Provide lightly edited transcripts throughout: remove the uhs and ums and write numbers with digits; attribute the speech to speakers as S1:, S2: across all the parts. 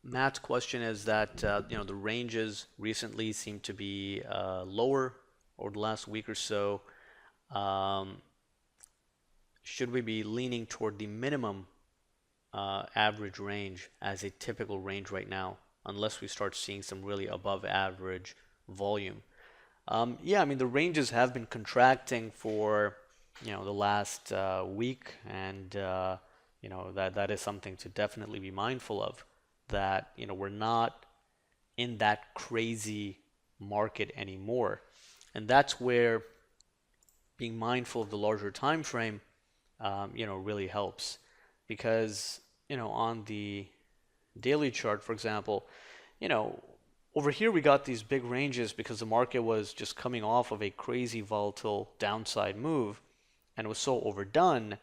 S1: Matt's question is that the ranges recently seem to be lower over the last week or so. Um, should we be leaning toward the minimum average range as a typical range right now, unless we start seeing some really above average volume? Yeah, I mean the ranges have been contracting for the last week, and that is something to definitely be mindful of. That we're not in that crazy market anymore, and that's where being mindful of the larger time frame, really helps because on the daily chart, for example, you know, over here we got these big ranges because the market was just coming off of a crazy volatile downside move and it was so overdone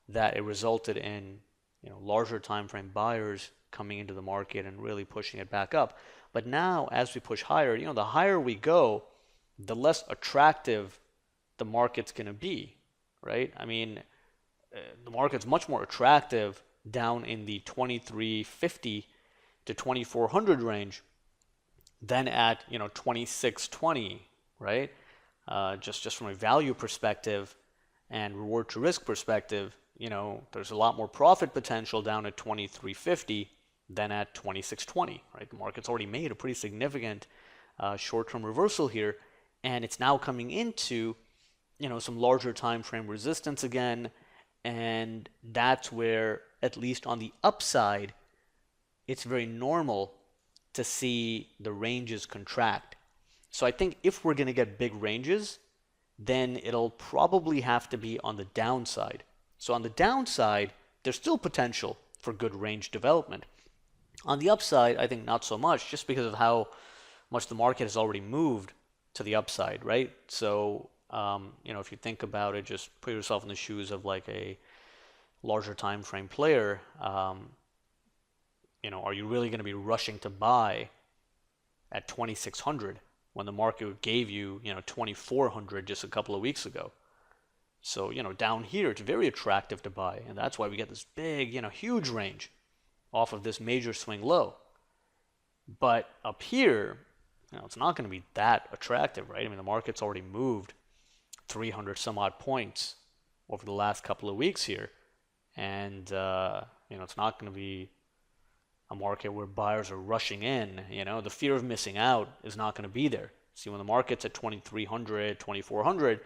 S1: that it resulted in larger time frame buyers coming into the market and really pushing it back up. But now as we push higher, the higher we go, the less attractive the market's going to be, right? I mean, the market's much more attractive down in the 2350 to 2400 range than at 2620, right? Just from a value perspective and reward to risk perspective, there's a lot more profit potential down at 2350 than at 2620, right? The market's already made a pretty significant short-term reversal here, and it's now coming into some larger time frame resistance again, and that's where, at least on the upside, it's very normal to see the ranges contract. So I think if we're going to get big ranges, then it'll probably have to be on the downside. So on the downside, there's still potential for good range development. On the upside, I think not so much, just because of how much the market has already moved to the upside, right? So, if you think about it, just put yourself in the shoes of like a larger time frame player. Are you really going to be rushing to buy at 2600 when the market gave you, 2400 just a couple of weeks ago? So, down here, it's very attractive to buy, and that's why we get this big, huge range off of this major swing low. But up here, it's not going to be that attractive, right? I mean, the market's already moved 300 some odd points over the last couple of weeks here, and it's not going to be a market where buyers are rushing in. The fear of missing out is not going to be there. See, when the market's at 2300, 2400,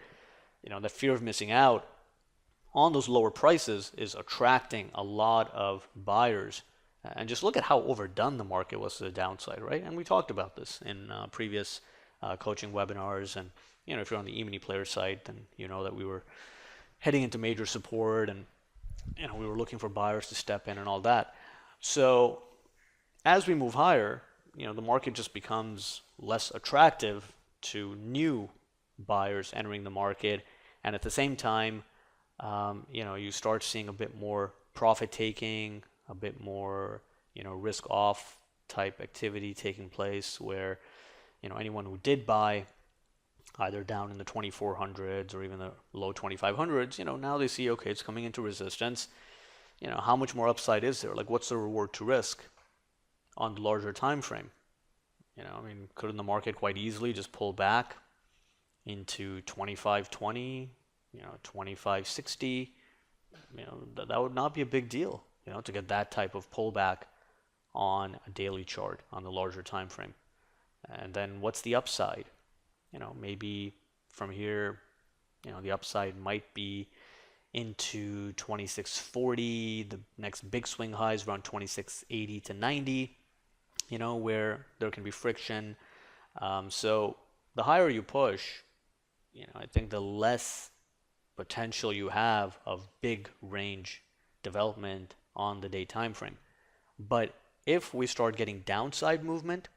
S1: the fear of missing out on those lower prices is attracting a lot of buyers. And just look at how overdone the market was to the downside, right? And we talked about this in previous coaching webinars. And if you're on the EminiPlayer site, then you know that we were heading into major support, and we were looking for buyers to step in and all that. So as we move higher, the market just becomes less attractive to new buyers entering the market, and at the same time, you start seeing a bit more profit taking, a bit more, risk off type activity taking place, where anyone who did buy either down in the 2400s or even the low 2500s, now they see, okay, it's coming into resistance. How much more upside is there? Like, what's the reward to risk on the larger time frame? I mean, couldn't the market quite easily just pull back into 2520, 2560? That would not be a big deal, to get that type of pullback on a daily chart on the larger time frame. And then what's the upside? Maybe from here, the upside might be into 2640. The next big swing high is around 2680 to 90, where there can be friction. So the higher you push, I think the less potential you have of big range development on the day time frame. But if we start getting downside movement,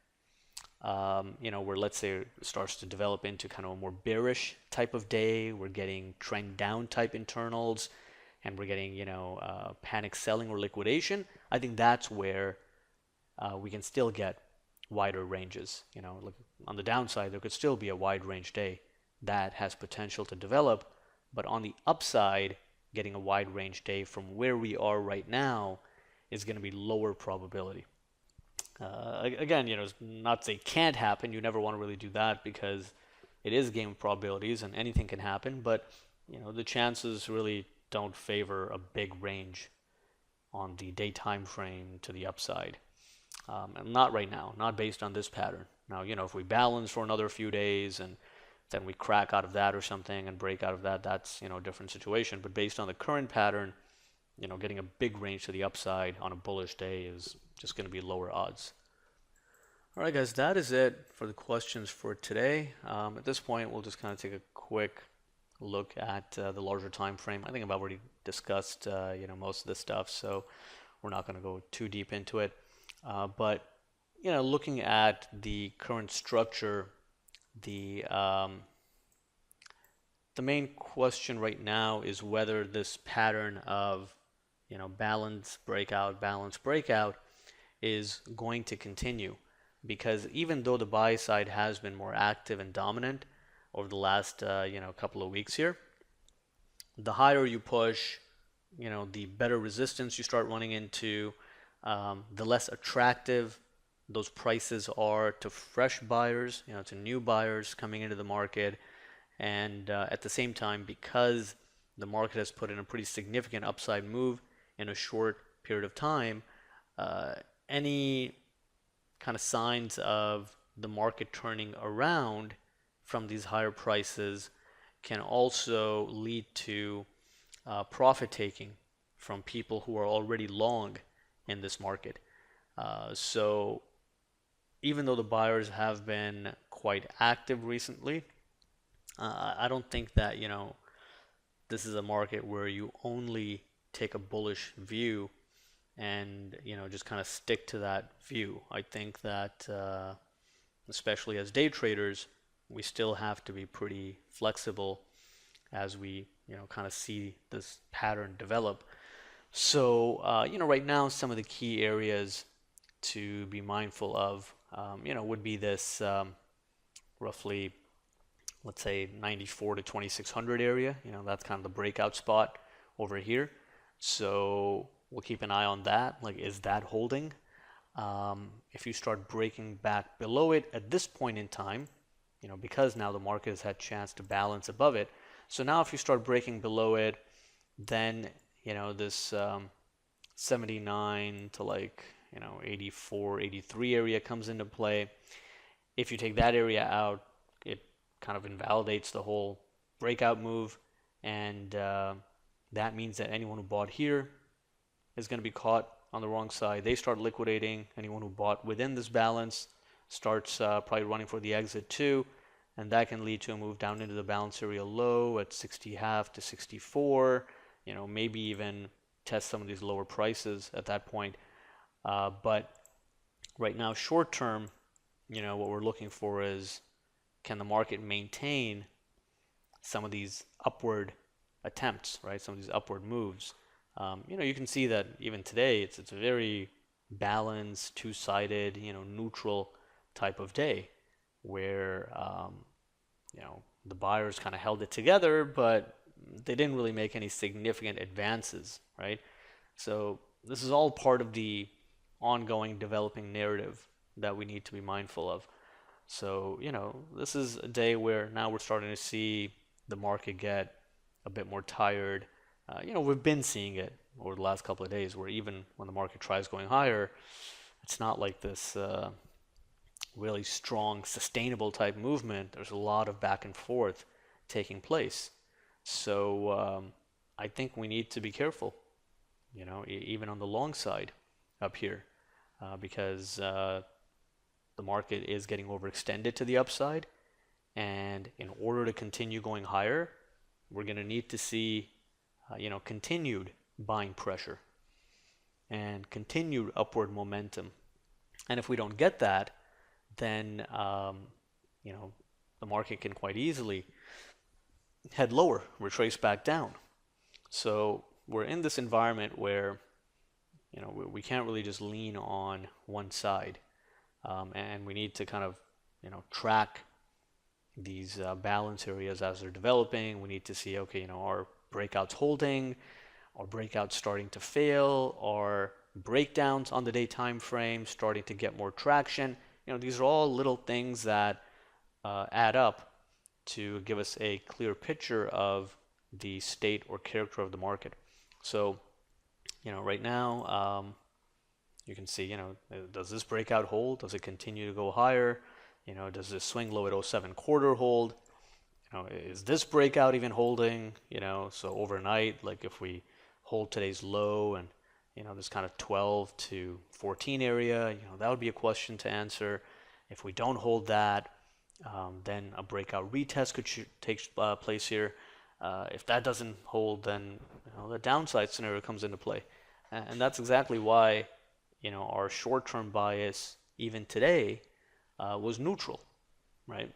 S1: where let's say it starts to develop into kind of a more bearish type of day, we're getting trend down type internals, and we're getting, panic selling or liquidation, I think that's where we can still get wider ranges. Look, on the downside, there could still be a wide range day that has potential to develop, but on the upside, getting a wide range day from where we are right now is going to be lower probability. Again, it's not to say can't happen. You never want to really do that because it is a game of probabilities and anything can happen. But the chances really don't favor a big range on the day time frame to the upside. And not right now, not based on this pattern. Now, if we balance for another few days and then we crack out of that or something and break out of that, that's, a different situation. But based on the current pattern, getting a big range to the upside on a bullish day is just going to be lower odds. All right, guys, that is it for the questions for today. At this point, we'll just kind of take a quick look at the larger time frame. I think I've already discussed, most of this stuff, so we're not going to go too deep into it. But looking at the current structure, the main question right now is whether this pattern of balance breakout is going to continue, because even though the buy side has been more active and dominant over the last couple of weeks here, the higher you push, the better resistance you start running into, the less attractive those prices are to fresh buyers, to new buyers coming into the market. And at the same time, because the market has put in a pretty significant upside move in a short period of time, any kind of signs of the market turning around from these higher prices can also lead to profit taking from people who are already long in this market. So even though the buyers have been quite active recently, I don't think that this is a market where you only take a bullish view and just kind of stick to that view. I think that especially as day traders, we still have to be pretty flexible as we kind of see this pattern develop. So right now some of the key areas to be mindful of would be this roughly, let's say, 94 to 2600 area. That's kind of the breakout spot over here. So we'll keep an eye on that. Like, is that holding? If you start breaking back below it at this point in time, because now the market has had chance to balance above it. So now if you start breaking below it, then this 79 to 84, 83 area comes into play. If you take that area out, it kind of invalidates the whole breakout move, and that means that anyone who bought here is going to be caught on the wrong side. They start liquidating. Anyone who bought within this balance starts probably running for the exit too, and that can lead to a move down into the balance area low at 60.5 to 64. Maybe even test some of these lower prices at that point. But right now, short term, what we're looking for is, can the market maintain some of these upward attempts, right? Some of these upward moves. You can see that even today, it's a very balanced, two-sided, neutral type of day where, the buyers kind of held it together, but they didn't really make any significant advances, right? So this is all part of the ongoing developing narrative that we need to be mindful of. So, this is a day where now we're starting to see the market get a bit more tired. We've been seeing it over the last couple of days where even when the market tries going higher, it's not like this really strong, sustainable type movement. There's a lot of back and forth taking place. So I think we need to be careful, even on the long side up here, because the market is getting overextended to the upside. And in order to continue going higher, we're going to need to see, continued buying pressure and continued upward momentum. And if we don't get that, then, the market can quite easily head lower, retrace back down. So we're in this environment where, we can't really just lean on one side. And we need to kind of, track these balance areas as they're developing. We need to see, okay, are breakouts holding? Are breakouts starting to fail? Are breakdowns on the day time frame starting to get more traction. These are all little things that add up to give us a clear picture of the state or character of the market. So, right now, you can see, does this breakout hold? Does it continue to go higher? Does this swing low at '07 quarter hold? Is this breakout even holding? So overnight, like if we hold today's low and, this kind of 12 to 14 area, that would be a question to answer. If we don't hold that, then a breakout retest could take place here. If that doesn't hold, then the downside scenario comes into play. And that's exactly why, our short-term bias, even today, was neutral, right?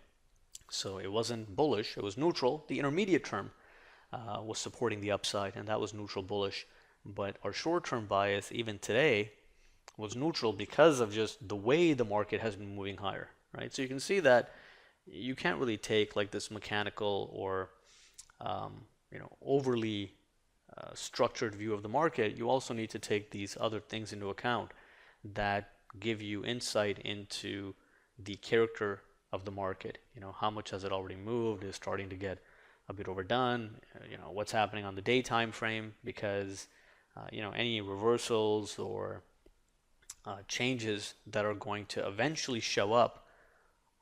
S1: So it wasn't bullish, it was neutral. The intermediate term was supporting the upside, and that was neutral bullish. But our short-term bias, even today, was neutral because of just the way the market has been moving higher, right? So you can see that you can't really take like this mechanical or overly structured view of the market. You also need to take these other things into account that give you insight into the character of the market. How much has it already moved? Is starting to get a bit overdone? What's happening on the day time frame? Because any reversals or changes that are going to eventually show up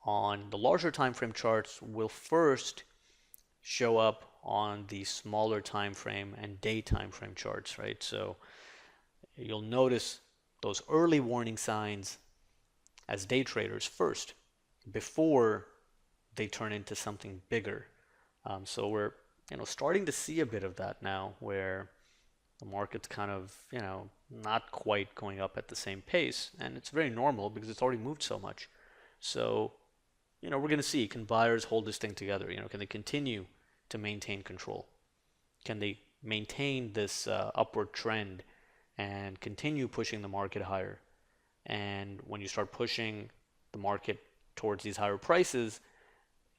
S1: on the larger time frame charts will first show up on the smaller time frame and day time frame charts, right? So you'll notice those early warning signs as day traders first before they turn into something bigger. So we're starting to see a bit of that now, where the market's kind of not quite going up at the same pace, and it's very normal because it's already moved so much. So we're going to see, can buyers hold this thing together? Can they continue to maintain control? Can they maintain this upward trend and continue pushing the market higher? And when you start pushing the market towards these higher prices,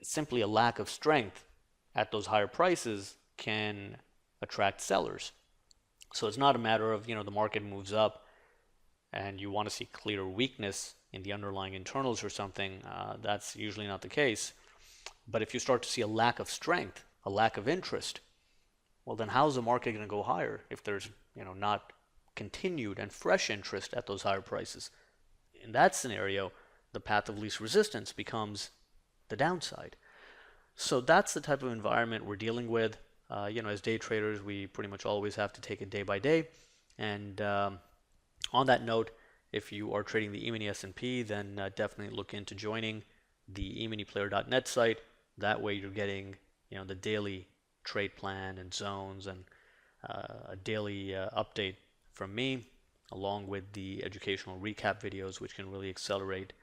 S1: simply a lack of strength at those higher prices can attract sellers. So it's not a matter of, the market moves up and you want to see clear weakness in the underlying internals or something. That's usually not the case. But if you start to see a lack of strength, a lack of interest, well, then how's the market going to go higher if there's, not continued and fresh interest at those higher prices? In that scenario, the path of least resistance becomes the downside. So that's the type of environment we're dealing with. As day traders, we pretty much always have to take it day by day. And on that note, if you are trading the E-mini S&P, then definitely look into joining the EminiPlayer.net site. That way you're getting, the daily trade plan and zones and a daily update from me, along with the educational recap videos, which can really accelerate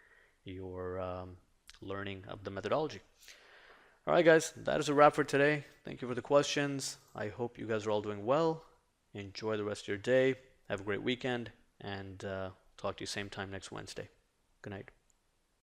S1: your learning of the methodology. All right, guys, that is a wrap for today. Thank you for the questions. I hope you guys are all doing well. Enjoy the rest of your day. Have a great weekend, and talk to you same time next Wednesday. Good night.